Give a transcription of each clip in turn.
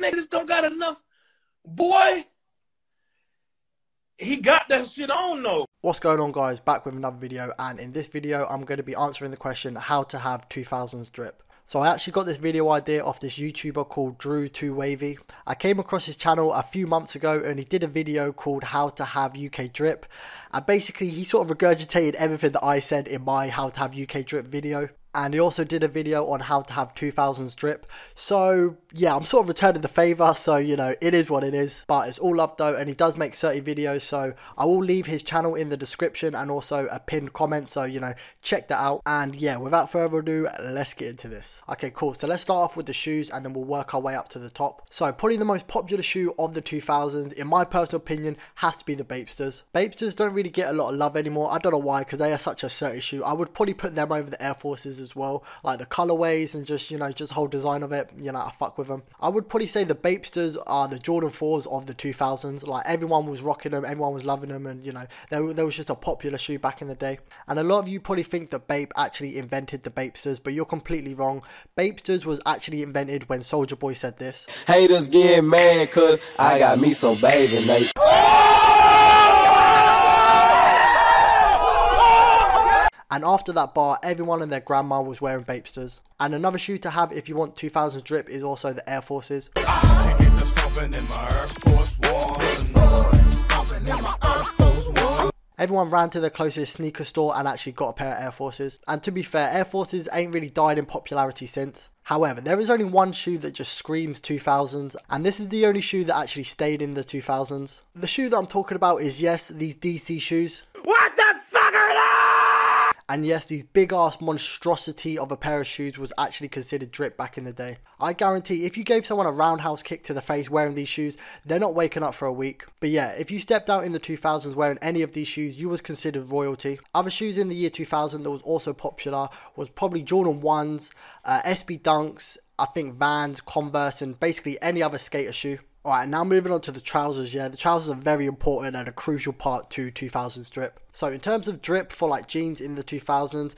niggas don't got enough. Boy, he got that shit on though. What's going on, guys? Back with another video, and in this video I'm going to be answering the question how to have 2000s drip. So I actually got this video idea off this YouTuber called Drew2Wavy. I came across his channel a few months ago and he did a video called how to have UK drip, and basically he sort of regurgitated everything that I said in my how to have UK drip video. And he also did a video on how to have 2000s drip. So yeah, I'm sort of returning the favour, so you know, it is what it is. But it's all love though, and he does make 30 videos, so I will leave his channel in the description and also a pinned comment, so you know, check that out. And yeah, without further ado, let's get into this. Okay, cool. So let's start off with the shoes and then we'll work our way up to the top. So probably the most popular shoe of the 2000s, in my personal opinion, has to be the Bapesters. Bapesters don't really get a lot of love anymore. I don't know why, because they are such a certain shoe. I would probably put them over the Air Forces as well, like the colorways and just, you know, just the whole design of it. You know, I fuck with them. I would probably say the Bapesters are the Jordan 4s of the 2000s. Like, everyone was rocking them, everyone was loving them, and you know, they was just a popular shoe back in the day. And a lot of you probably think that Bape actually invented the Bapesters, but you're completely wrong. Bapesters was actually invented when Soulja Boy said this: haters get mad cause I got me some baby, mate. And after that bar, everyone and their grandma was wearing Bapesters. And another shoe to have if you want 2000s drip is also the Air Forces. Everyone ran to the closest sneaker store and actually got a pair of Air Forces. And to be fair, Air Forces ain't really died in popularity since. However, there is only one shoe that just screams 2000s, and this is the only shoe that actually stayed in the 2000s. The shoe that I'm talking about is, yes, these DC shoes. What the fuck are they? And yes, these big ass monstrosity of a pair of shoes was actually considered drip back in the day. I guarantee if you gave someone a roundhouse kick to the face wearing these shoes, they're not waking up for a week. But yeah, if you stepped out in the 2000s wearing any of these shoes, you was considered royalty. Other shoes in the year 2000 that was also popular was probably Jordan 1s, SB Dunks, I think Vans, Converse, and basically any other skater shoe. Alright, now moving on to the trousers. Yeah, the trousers are very important and a crucial part to 2000s drip. So in terms of drip for like jeans in the 2000s,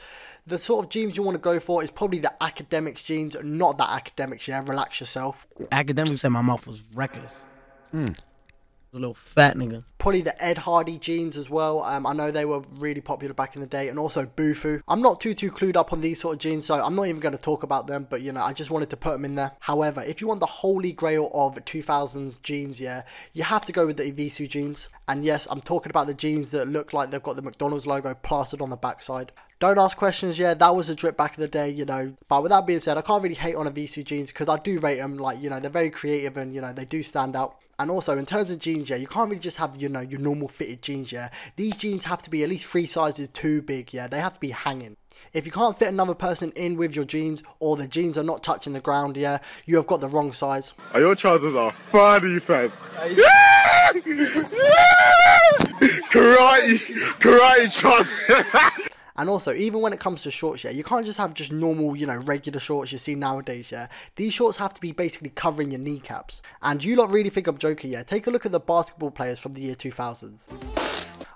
the sort of jeans you want to go for is probably the academics jeans. Not that academics, yeah, relax yourself. Academics said my mouth was reckless. A little fat nigga. Probably the Ed Hardy jeans as well. I know they were really popular back in the day, and also Bufu. I'm not too clued up on these sort of jeans, so I'm not even going to talk about them, but you know, I just wanted to put them in there. However, if you want the holy grail of 2000s jeans, yeah, you have to go with the Evisu jeans. And yes, I'm talking about the jeans that look like they've got the McDonald's logo plastered on the backside. Don't ask questions, yeah, that was a drip back in the day, you know. But with that being said, I can't really hate on Evisu jeans because I do rate them. Like, you know, they're very creative and, you know, they do stand out. And also, in terms of jeans, yeah, you can't really just have, you know, your normal fitted jeans, yeah. These jeans have to be at least 3 sizes too big, yeah. They have to be hanging. If you can't fit another person in with your jeans, or the jeans are not touching the ground, yeah, you have got the wrong size. Oh, your trousers are funny, fam. Karate trousers. And also, even when it comes to shorts, yeah, you can't just have just normal, you know, regular shorts you see nowadays, yeah. These shorts have to be basically covering your kneecaps. And you lot really think I'm joking, yeah? Take a look at the basketball players from the year 2000s.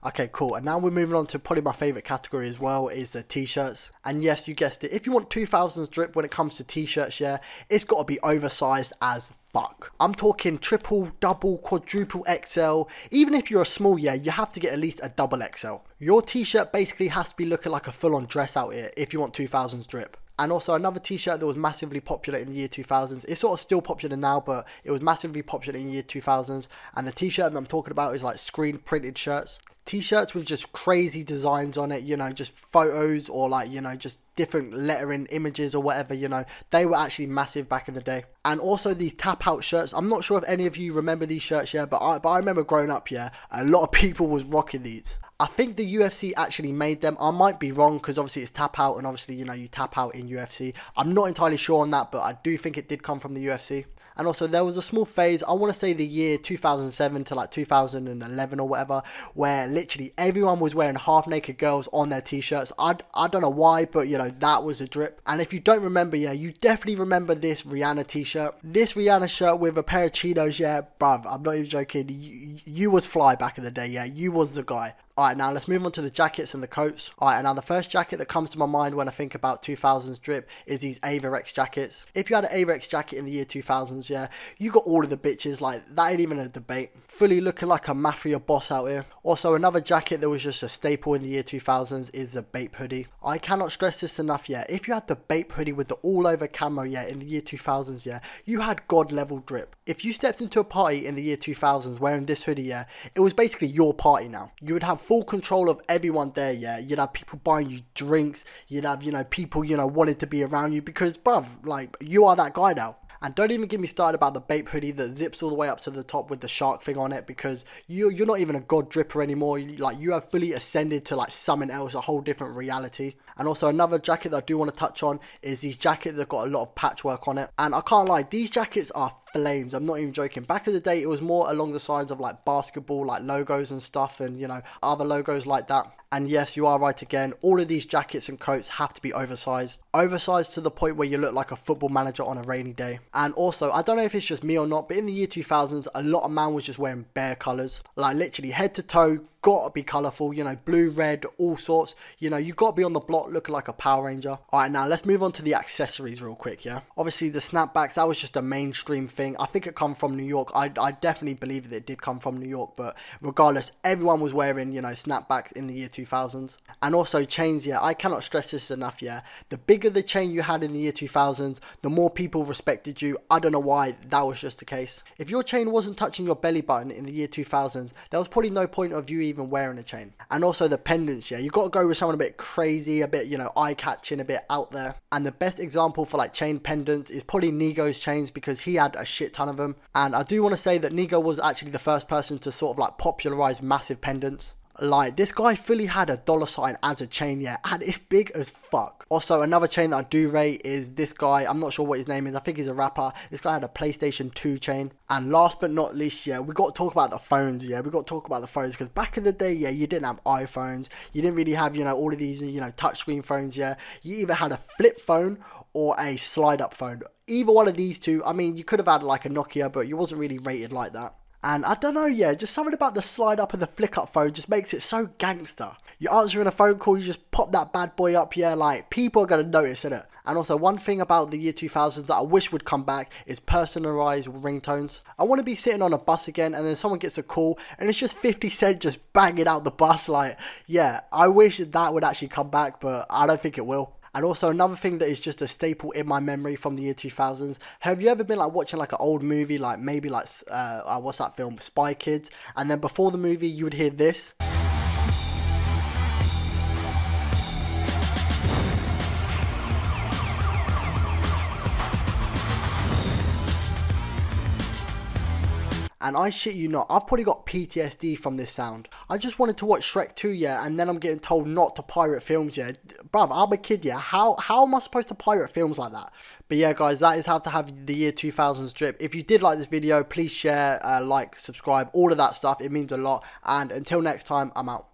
Okay, cool. And now we're moving on to probably my favourite category as well, is the t-shirts. And yes, you guessed it. If you want 2000s drip when it comes to t-shirts, yeah, it's got to be oversized as fuck. I'm talking triple, double, quadruple XL. Even if you're a small, yeah, you have to get at least a double XL. Your t-shirt basically has to be looking like a full-on dress out here if you want 2000s drip. And also another t-shirt that was massively popular in the year 2000s. It's sort of still popular now, but it was massively popular in the year 2000s. And the t-shirt that I'm talking about is like screen printed shirts. T-shirts with just crazy designs on it, you know, just photos or like, you know, just different lettering images or whatever, you know. They were actually massive back in the day. And also these tap out shirts. I'm not sure if any of you remember these shirts, yeah, but I remember growing up, yeah, a lot of people was rocking these. I think the UFC actually made them. I might be wrong because obviously it's tap out and obviously, you know, you tap out in UFC. I'm not entirely sure on that, but I do think it did come from the UFC. And also there was a small phase, I want to say the year 2007 to like 2011 or whatever, where literally everyone was wearing half naked girls on their t-shirts. I don't know why, but you know, that was a drip. And if you don't remember, yeah, you definitely remember this Rihanna t-shirt. This Rihanna shirt with a pair of chinos, yeah, bruv, I'm not even joking. You was fly back in the day, yeah, you was the guy. Alright, now let's move on to the jackets and the coats. Alright, now the first jacket that comes to my mind when I think about 2000s drip is these Avirex jackets. If you had an Avirex jacket in the year 2000s, yeah, you got all of the bitches, like, that ain't even a debate. Fully looking like a mafia boss out here. Also, another jacket that was just a staple in the year 2000s is the Bape hoodie. I cannot stress this enough, yeah, if you had the Bape hoodie with the all over camo, yeah, in the year 2000s, yeah, you had god level drip. If you stepped into a party in the year 2000s wearing this hoodie, yeah, it was basically your party now. You would have full control of everyone there, yeah. You'd have people buying you drinks, you'd have, you know, people, you know, wanting to be around you because, bruv, like, you are that guy now. And don't even get me started about the Bape hoodie that zips all the way up to the top with the shark thing on it, because you're not even a god dripper anymore. You have fully ascended to like something else, a whole different reality. And also another jacket that I do want to touch on is these jackets that got a lot of patchwork on it. And I can't lie, these jackets are flames. I'm not even joking. Back in the day, it was more along the sides of like basketball, like logos and stuff, and you know, other logos like that. And yes, you are right again. All of these jackets and coats have to be oversized. Oversized to the point where you look like a football manager on a rainy day. And also, I don't know if it's just me or not, but in the year 2000s, a lot of man was just wearing bare colours. Like literally head to toe, gotta be colourful, you know, blue, red, all sorts. You know, you gotta be on the block looking like a Power Ranger. Alright, now let's move on to the accessories real quick, yeah? Obviously, the snapbacks, that was just a mainstream thing. I think it come from New York. I definitely believe that it did come from New York, but regardless, everyone was wearing, you know, snapbacks in the year 2000s. And also chains, yeah, I cannot stress this enough, yeah? The bigger the chain you had in the year 2000s, the more people respected you. I don't know why that was just the case. If your chain wasn't touching your belly button in the year 2000s, there was probably no point of you even wearing a chain. And also the pendants, yeah, you got to go with someone a bit crazy, a bit, you know, eye-catching, a bit out there. And the best example for like chain pendants is probably Nigo's chains, because he had a shit ton of them. And I do want to say that Nigo was actually the first person to sort of like popularize massive pendants. Like, this guy fully had a $sign as a chain, yeah, and it's big as fuck. Also, another chain that I do rate is this guy. I'm not sure what his name is. I think he's a rapper. This guy had a PlayStation 2 chain. And last but not least, yeah, we got to talk about the phones, yeah. We got to talk about the phones, because back in the day, yeah, you didn't have iPhones. You didn't really have, you know, all of these, you know, touchscreen phones, yeah. You either had a flip phone or a slide-up phone. Either one of these two. I mean, you could have had like a Nokia, but you wasn't really rated like that. And I don't know, yeah, just something about the slide up and the flick up phone just makes it so gangster. You're answering a phone call, you just pop that bad boy up, yeah, like, people are going to notice, innit? And also, one thing about the year 2000s that I wish would come back is personalised ringtones. I want to be sitting on a bus again and then someone gets a call and it's just 50 Cent just banging out the bus, like, yeah, I wish that would actually come back, but I don't think it will. And also another thing that is just a staple in my memory from the year 2000s. Have you ever been like watching like an old movie, like maybe like, what's that film, Spy Kids? And then before the movie, you would hear this. And I shit you not, I've probably got PTSD from this sound. I just wanted to watch Shrek 2, yeah, and then I'm getting told not to pirate films, yeah. Bruv, I'm a kid, yeah. How am I supposed to pirate films like that? But yeah, guys, that is how to have the year 2000s drip. If you did like this video, please share, like, subscribe, all of that stuff. It means a lot. And until next time, I'm out.